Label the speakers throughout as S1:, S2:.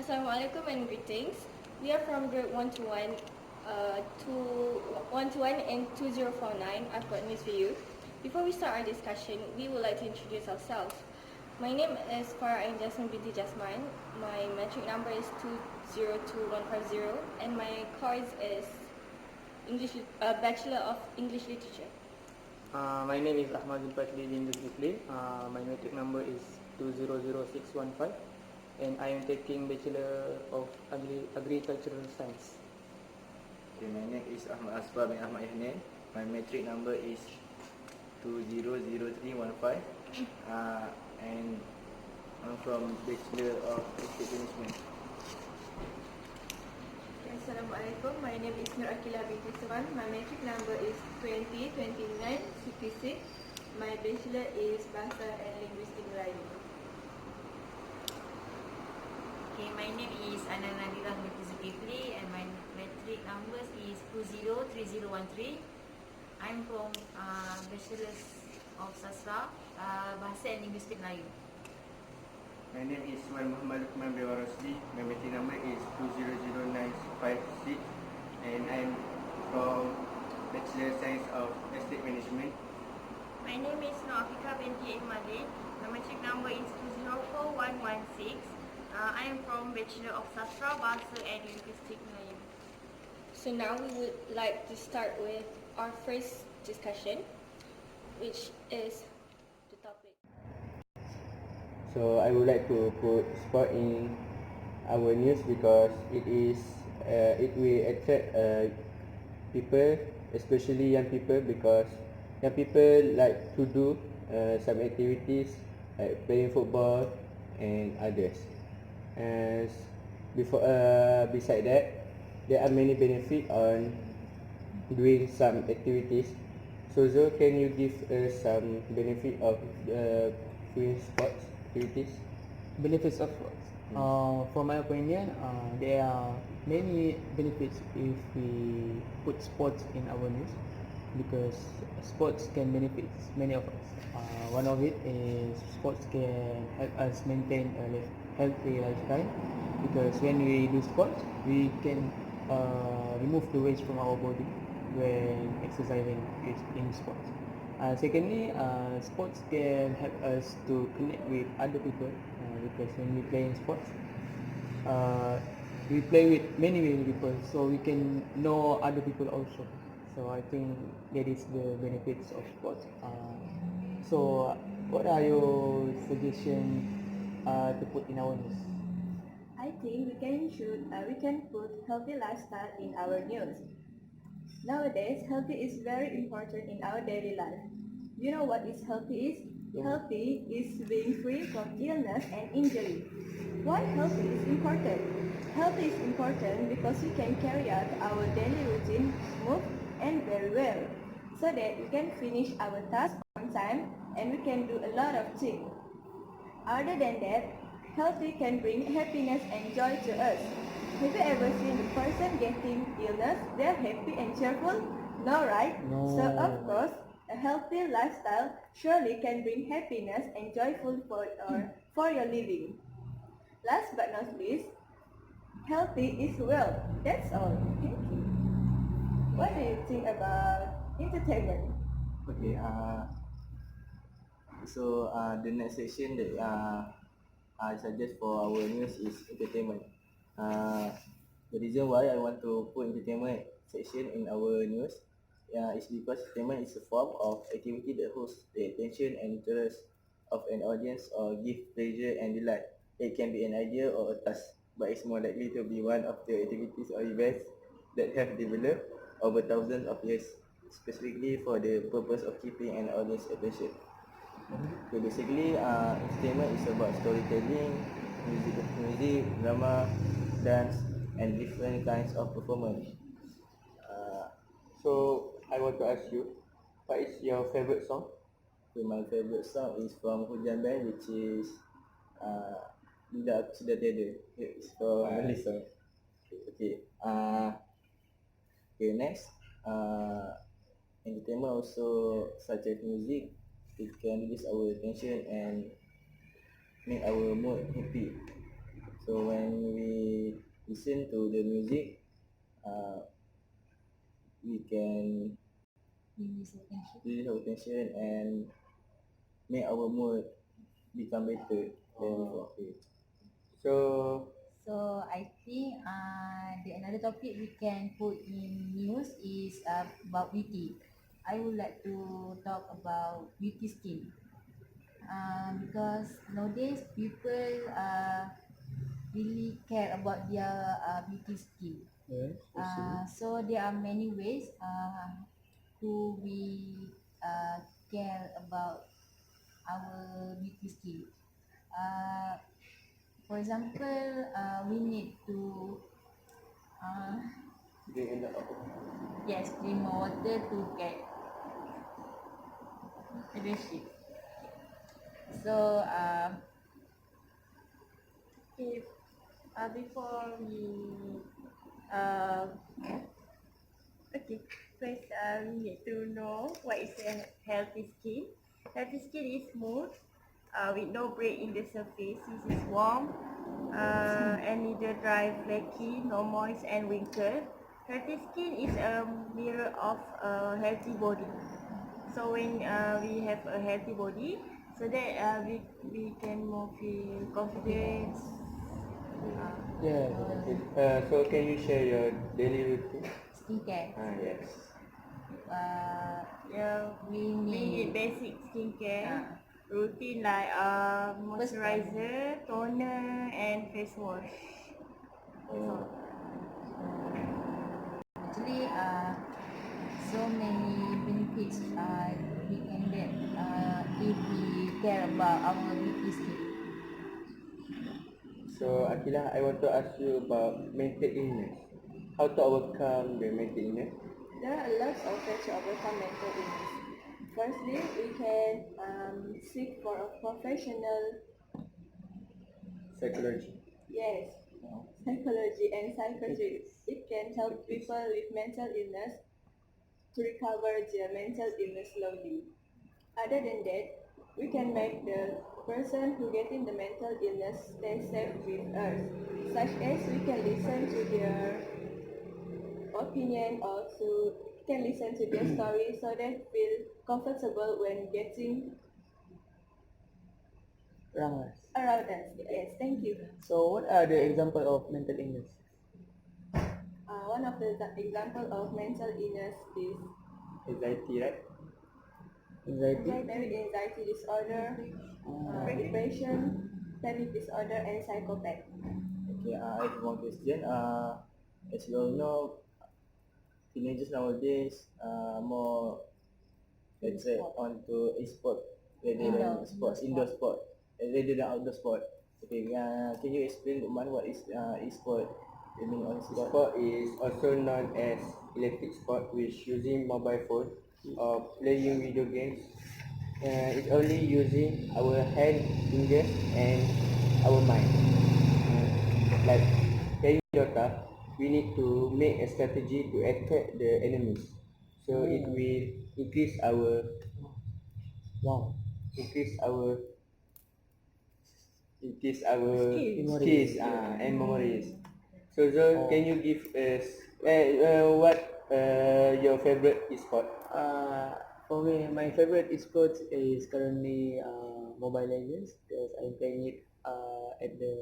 S1: Assalamualaikum and greetings. We are from grade 1 to 1, to 1 to 1 and 2049. I've got news for you. Before we start our discussion, we would like to introduce ourselves. My name is Farah Ain Jasmine binti Jasman. My metric number is 202150 and my course is Bachelor of English Literature.
S2: My name is Ahmad Zulfatli bin Zulkifli. My metric number is 200615 and I am taking Bachelor of Agricultural Science.
S3: Okay, my name is Ahmad Asfar bin Ahmad Yahne. My metric number is 200315 and I'm from Bachelor of Estate Management.
S4: Assalamualaikum. My name is Nur Akila binti Suran. My metric number is 202966. My bachelor is Bahasa and Linguistik Melayu.
S5: Okay, my name is Ana Nadira binti Zulkifli and my metric numbers is 203013. I'm from Bachelors of Sastra, Bahasa and Linguistik Melayu.
S6: My name is Wan Muhammad Lukman bin Warasli. My metric number is 200956 and I'm from Bachelor Science of Estate Management.
S7: My name is Noafika binti Ihmadin. My metric number is 204116. I am from Bachelor of Sastra, Bahasa and Linguistik Melayu.
S1: So now we would like to start with our first discussion, which is the topic.
S8: So I would like to put sport in our news because it will attract people, especially young people, because young people like to do some activities like playing football and others. And beside that, there are many benefits on doing some activities. So Zul, can you give us some benefit of doing sports activities?
S2: Benefits of sports. For my opinion, there are many benefits if we put sports in our news because sports can benefit many of us. One of it is sports can help us maintain a healthy lifestyle because when we do sports, we can remove the waste from our body when exercising in sports. Secondly, sports can help us to connect with other people because when we play in sports, we play with many people, so we can know other people also. So I think that is the benefits of sports. So what are your suggestions to put in our news?
S4: I think we can put healthy lifestyle in our news. Nowadays, healthy is very important in our daily life. You know what is healthy is? Healthy is being free from illness and injury. Why healthy is important? Healthy is important because we can carry out our daily routine smooth and very well, so that we can finish our task on time and we can do a lot of things. Other than that, healthy can bring happiness and joy to us. Have you ever seen a person getting illness? They're happy and cheerful? No, right?
S2: No.
S4: So of course, a healthy lifestyle surely can bring happiness and joyful for your living. Last but not least, healthy is wealth. That's all. Thank you. What do you think about entertainment?
S3: Okay, so the next section that I suggest for our news is entertainment. The reason why I want to put entertainment section in our news is because entertainment is a form of activity that holds the attention and interest of an audience or give pleasure and delight. It can be an idea or a task, but it's more likely to be one of the activities or events that have developed over thousands of years, specifically for the purpose of keeping an audience attention. So basically, entertainment is about storytelling, music, drama, dance, and different kinds of performance.
S8: So I want to ask you, what is your favorite song?
S3: So my favorite song is from Hujan Band, which is Bila Aku Sudah Tiada. It's for Malay song. Okay. Okay. Next. Entertainment also such as music, it can release our attention and make our mood happy. So when we listen to the music, we can release our tension and make our mood become better than before.
S8: So
S5: So I think the another topic we can put in news is about beauty. I would like to talk about beauty skin. Because nowadays people really care about their beauty skin.
S2: Yes, I see.
S5: So there are many ways to we care about our beauty skin. For example, we need to
S8: drink a lot of
S5: yes, drink more water to get hydration. So if before we uh, okay, first we need to know what is a healthy skin. Healthy skin is smooth with no break in the surface. This is warm and neither dry, flaky, no moist and wrinkled. Healthy skin is a mirror of a healthy body. So when we have a healthy body, so that we can more feel confident.
S2: Yeah.
S8: okay. So can you share your daily routine?
S5: Skincare.
S8: Yes.
S7: Yeah,
S5: We
S7: we need
S5: need
S7: basic skincare
S5: Ah.
S7: routine like moisturizer, toner, and face wash.
S5: actually so many benefits we can get if we care about our beauty skin.
S8: So Akilah, I want to ask you about mental illness. How to overcome the mental illness?
S4: There are lots of ways to overcome mental illness. Firstly, we can seek for a professional,
S8: Psychology.
S4: yes, psychology and psychiatry. It can help people with mental illness to recover their mental illness slowly. Other than that, we can make the person who getting the mental illness stay safe with us, such as we can listen to their opinion or to can listen to their story so they feel comfortable when getting
S2: Around us.
S4: around us. Yes, thank you.
S2: So what are the example of mental illness?
S4: One of the example of mental illness is
S8: Anxiety, right?
S2: Anxiety.
S4: maybe anxiety disorder, depression, panic disorder, and psychopath.
S3: Okay, I have one question. As you all know, teenagers nowadays more attract onto e-sport rather than sports, indoor sport, rather than outdoor sport. Okay, can you explain, Lukman, what is e-sport? The meaning of e-sport?
S8: Sport is also known as electric sport, which using mobile phone or playing video games. It's only using our hand, fingers, and our mind. Like playing Dota, we need to make a strategy to attack the enemies. So it will increase our
S2: Wow.
S8: increase our increase our
S2: Skills.
S8: skills and memories. So Zul, can you give us what your favorite e-sport?
S2: For me, my favorite esports is currently Mobile Legends because I'm playing it at the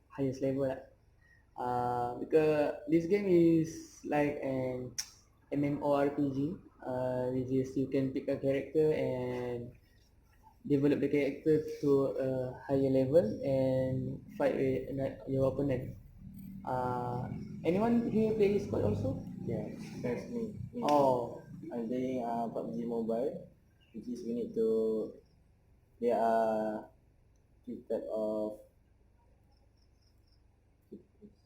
S2: highest level. Because this game is like an MMORPG, which is you can pick a character and develop the character to a higher level and fight with your opponent. Anyone here play esport also?
S3: Yes, that's me.
S2: Oh,
S3: I'm playing PUBG Mobile, which is we need to. There are three type of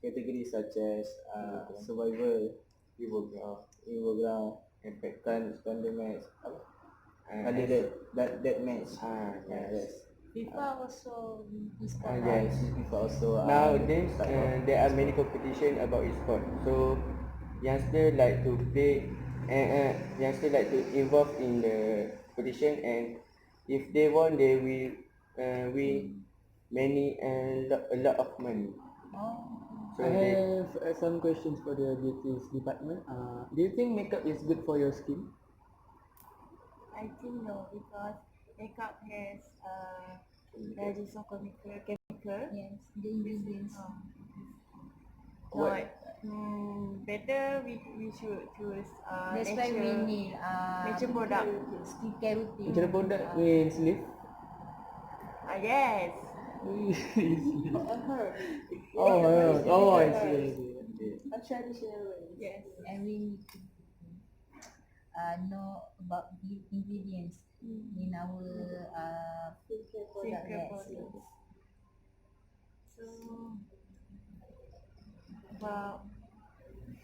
S3: categories such as survival, Evo Ground, Thunder Match, that match. Yes.
S5: FIFA also is
S8: Yes.
S3: FIFA also.
S8: Nowadays,
S3: type of
S8: there are many competition about e-sport. So, youngster like to play, youngster like to involve in the competition, and if they won, they will win a lot of money. So
S2: I
S8: they,
S2: have some questions for the beauty department. Do you think makeup is good for your skin?
S4: I think no, because makeup has there is some chemical.
S5: Yes, the ingredients.
S4: Not better we should choose
S5: That's why we
S4: natural
S5: need
S4: nature product.
S5: skincare routine.
S2: Natural product means leaf.
S4: Yes.
S2: I see.
S4: A traditional way. Yes.
S5: And we need to know about the ingredients in our
S4: Skincare
S5: yes,
S4: products.
S5: yes.
S4: So about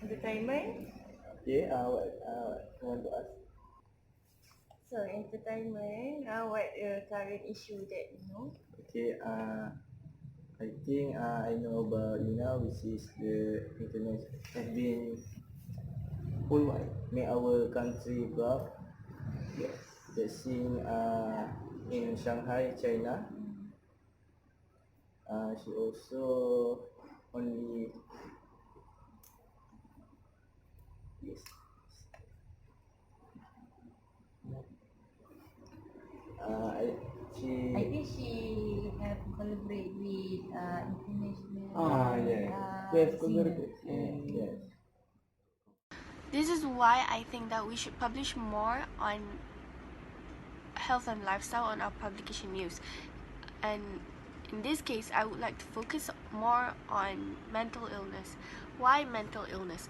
S4: entertainment.
S3: Okay, what I want to ask?
S4: So entertainment. What current issue that you know?
S3: Okay, I think I know about which is the internet has been worldwide, made our country proud. Yes, the scene in Shanghai, China. She also only yes. I she
S5: I think she have collaborate with international
S3: yeah.
S2: Yes,
S5: singer.
S2: collaborate.
S3: Yes.
S1: This is why I think that we should publish more on health and lifestyle on our publication news. And in this case, I would like to focus more on mental illness. Why mental illness?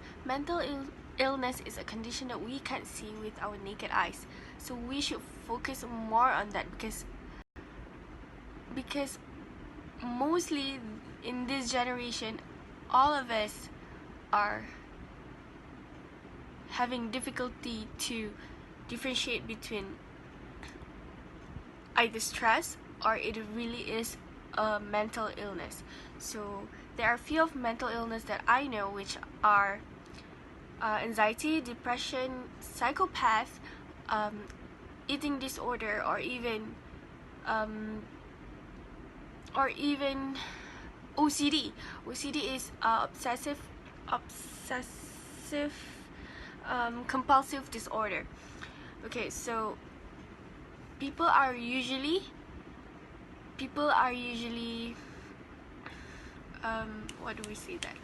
S1: Illness is a condition that we can't see with our naked eyes. So we should focus more on that because mostly in this generation, all of us are having difficulty to differentiate between either stress or it really is a mental illness. So there are few of mental illness that I know, which are anxiety, depression, psychopath, eating disorder, or even OCD. OCD is obsessive compulsive disorder. Okay, so people are usually what do we say that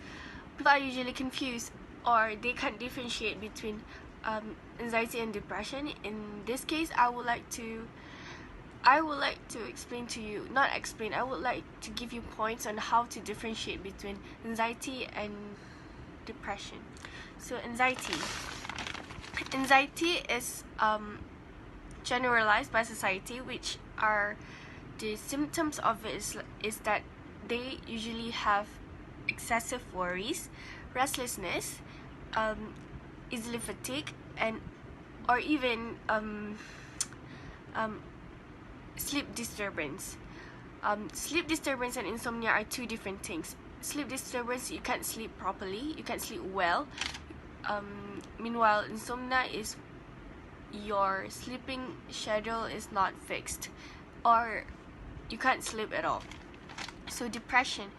S1: people are usually confused, or they can't differentiate between anxiety and depression. In this case, I would like to explain to you, not explain, I would like to give you points on how to differentiate between anxiety and depression. So anxiety is generalized by society, which are the symptoms of it is that they usually have excessive worries, restlessness, easily fatigued, and or even sleep disturbance. Sleep disturbance and insomnia are two different things. Sleep disturbance, you can't sleep properly, you can't sleep well. Meanwhile, insomnia is your sleeping schedule is not fixed, or you can't sleep at all. So depression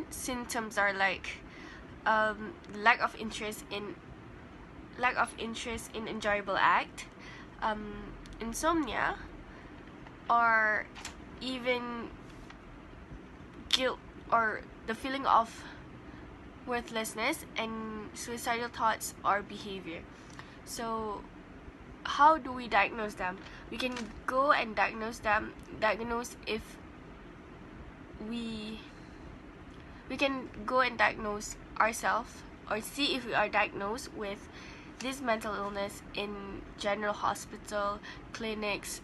S1: symptoms are like lack of interest in enjoyable act, insomnia, or even guilt or the feeling of worthlessness, and suicidal thoughts or behavior. So how do we diagnose them? We can go and diagnose if we can go and diagnose ourselves, or see if we are diagnosed with this mental illness in general hospital, clinics,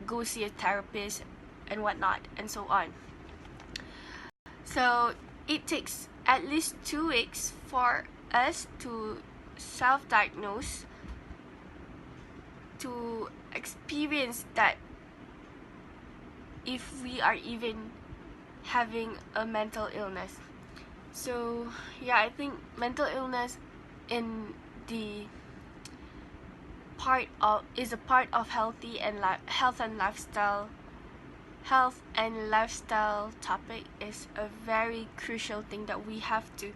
S1: go see a therapist and whatnot, and so on. So it takes at least 2 weeks for us to self-diagnose, to experience that if we are even having a mental illness. So yeah, I think mental illness in the is a part of health and lifestyle
S9: health and lifestyle topic is a very crucial thing that we have to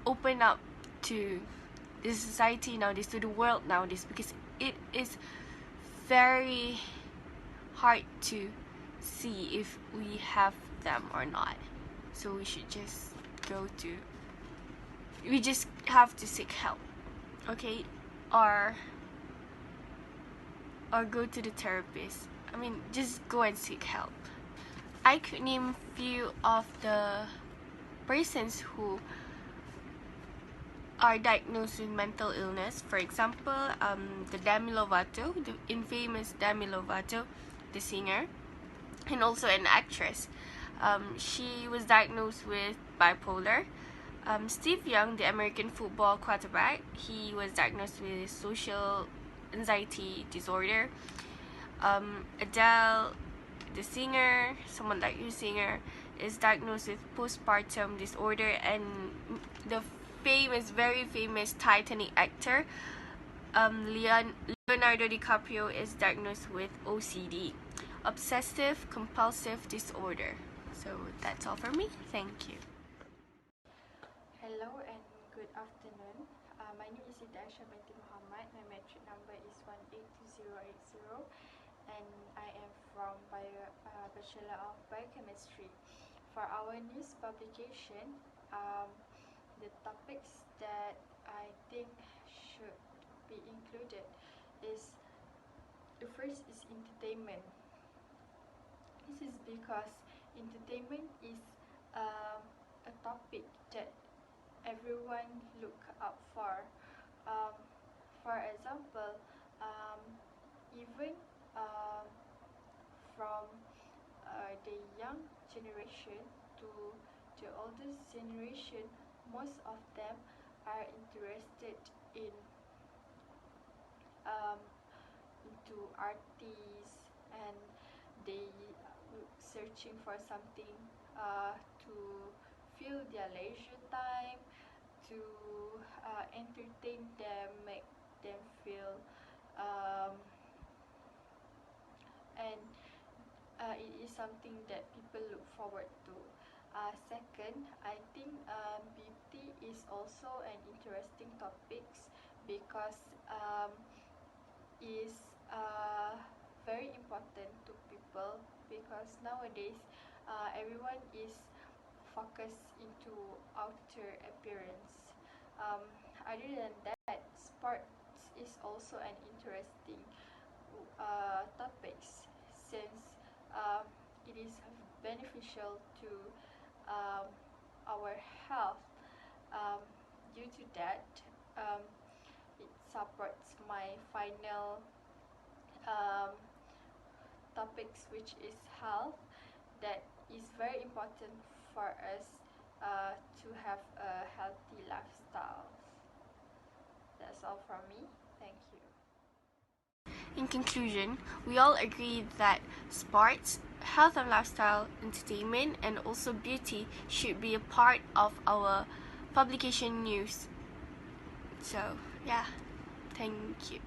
S9: open up to the society nowadays, to the world nowadays, because it is very hard to see if we have them or not. So we just have to seek help, okay, or go to the therapist. I mean, just go and seek help. I could name few of the persons who are diagnosed with mental illness. For example, the Demi Lovato, the infamous Demi Lovato, the singer, and also an actress. She was diagnosed with bipolar. Steve Young, the American football quarterback, he was diagnosed with social anxiety disorder. Adele, the singer, someone like you singer, is diagnosed with postpartum disorder. And the very famous Titanic actor, Leonardo DiCaprio, is diagnosed with OCD, obsessive compulsive disorder. So that's all for me. Thank you.
S10: Hello and good afternoon. My name is Hidayah binti Muhammad. My metric number is 182080, and I am from Bachelor of Biochemistry. For our news publication, the topics that I think should be included is, the first is entertainment. This is because entertainment is a topic that everyone look up for. For example, even from the young generation to the oldest generation, most of them are interested into artists, and they searching for something to fill their leisure time, to entertain them, make them feel, and it is something that people look forward to. Second, I think beauty is also an interesting topic, because is very important to people, because nowadays everyone is focused into outer appearance. Other than that, sports is also an interesting topic, since it is beneficial to our health. Due to that, it supports my final topics, which is health, that is very important for us to have a healthy lifestyle. That's all from me. Thank you.
S9: In conclusion, we all agree that sports, health and lifestyle, entertainment, and also beauty should be a part of our publication news. So, yeah, thank you.